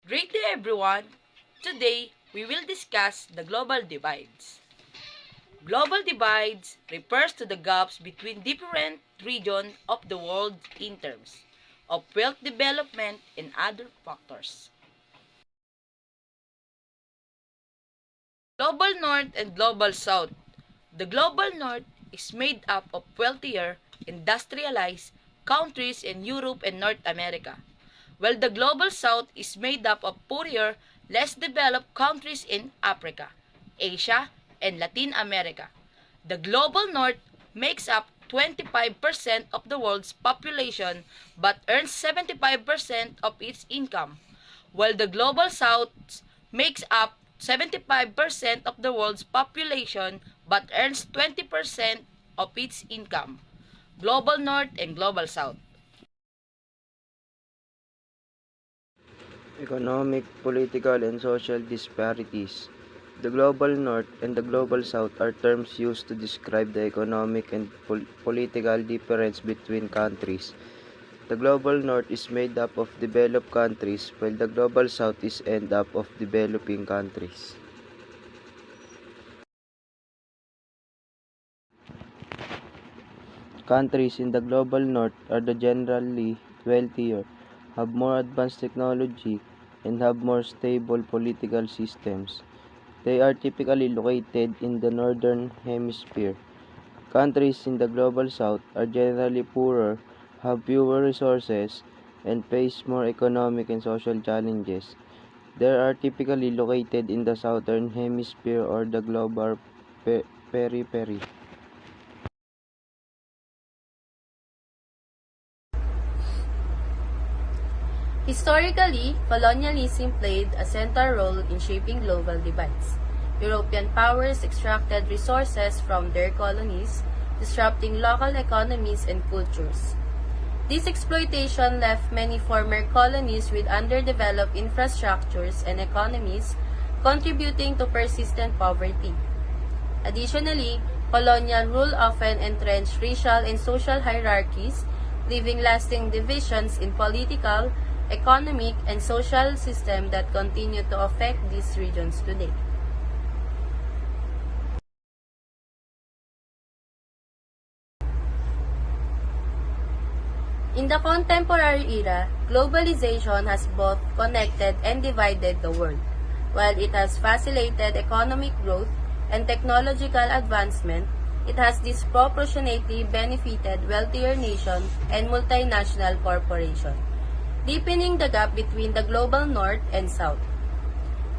Great day everyone! Today, we will discuss the global divides. Global divides refers to the gaps between different regions of the world in terms of wealth development and other factors. Global North and Global South. The Global North is made up of wealthier, industrialized countries in Europe and North America, while the Global South is made up of poorer, less developed countries in Africa, Asia, and Latin America. The Global North makes up 25% of the world's population but earns 75% of its income, while the Global South makes up 75% of the world's population but earns 20% of its income. Global North and Global South. Economic, political, and social disparities. The Global North and the Global South are terms used to describe the economic and political difference between countries. The Global North is made up of developed countries, while the Global South is made up of developing countries. Countries in the Global North are the generally wealthier, have more advanced technology, and have more stable political systems. They are typically located in the Northern Hemisphere. Countries in the Global South are generally poorer, have fewer resources, and face more economic and social challenges. They are typically located in the Southern Hemisphere or the global periphery. Historically, colonialism played a central role in shaping global divides. European powers extracted resources from their colonies, disrupting local economies and cultures. This exploitation left many former colonies with underdeveloped infrastructures and economies, contributing to persistent poverty. Additionally, colonial rule often entrenched racial and social hierarchies, leaving lasting divisions in political, economic, and social systems that continue to affect these regions today. In the contemporary era, globalization has both connected and divided the world. While it has facilitated economic growth and technological advancement, it has disproportionately benefited wealthier nations and multinational corporations, deepening the gap between the global north and south.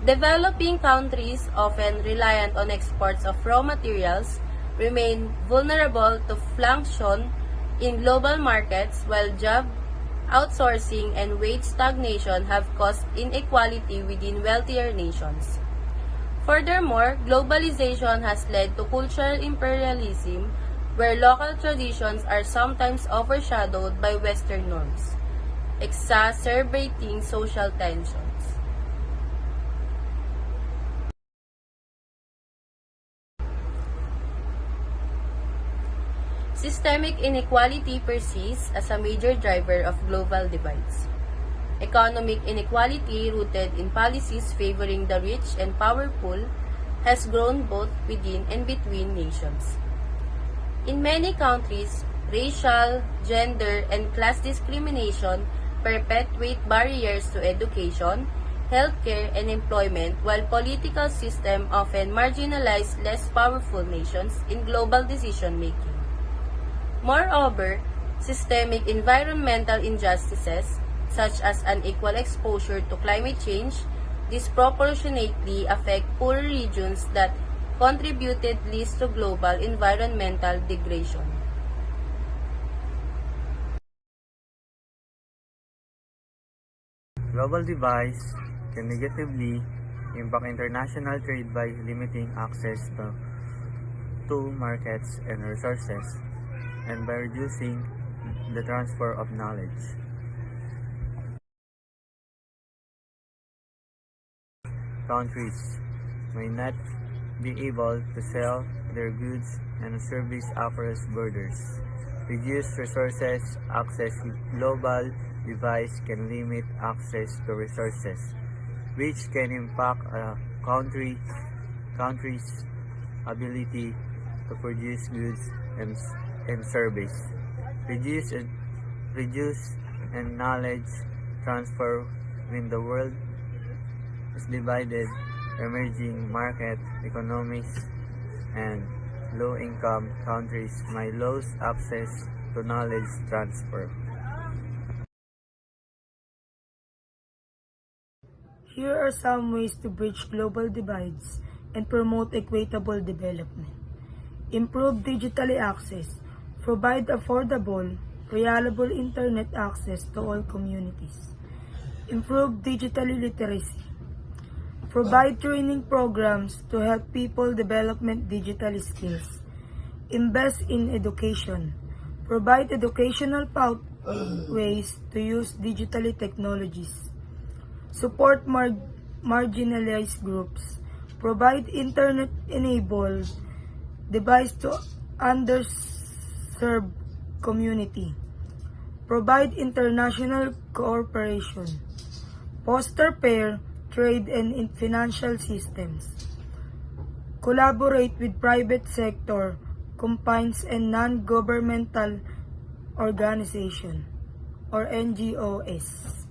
Developing countries, often reliant on exports of raw materials, remain vulnerable to fluctuation in global markets, while job outsourcing and wage stagnation have caused inequality within wealthier nations. Furthermore, globalization has led to cultural imperialism, where local traditions are sometimes overshadowed by Western norms, exacerbating social tensions. Systemic inequality persists as a major driver of global divides. Economic inequality, rooted in policies favoring the rich and powerful, has grown both within and between nations. In many countries, racial, gender, and class discrimination perpetuate barriers to education, healthcare, and employment, while political systems often marginalize less powerful nations in global decision-making. Moreover, systemic environmental injustices, such as unequal exposure to climate change, disproportionately affect poorer regions that contributed least to global environmental degradation. Global divides can negatively impact international trade by limiting access to markets and resources, and by reducing the transfer of knowledge. Countries may not be able to sell their goods and service across borders. Reduced resources access. Global divides can limit access to resources, which can impact a country's ability to produce goods and service. Reduce and knowledge transfer when the world is divided, emerging market economies and low-income countries might lose access to knowledge transfer. Here are some ways to bridge global divides and promote equitable development. Improve digital access. Provide affordable, reliable internet access to all communities. Improve digital literacy. Provide training programs to help people develop digital skills. Invest in education. Provide educational pathways to use digital technologies. Support marginalized groups. Provide internet-enabled device to underserved community. Provide international cooperation. Foster fair trade and financial systems. Collaborate with private sector, companies and non-governmental organization or NGOs.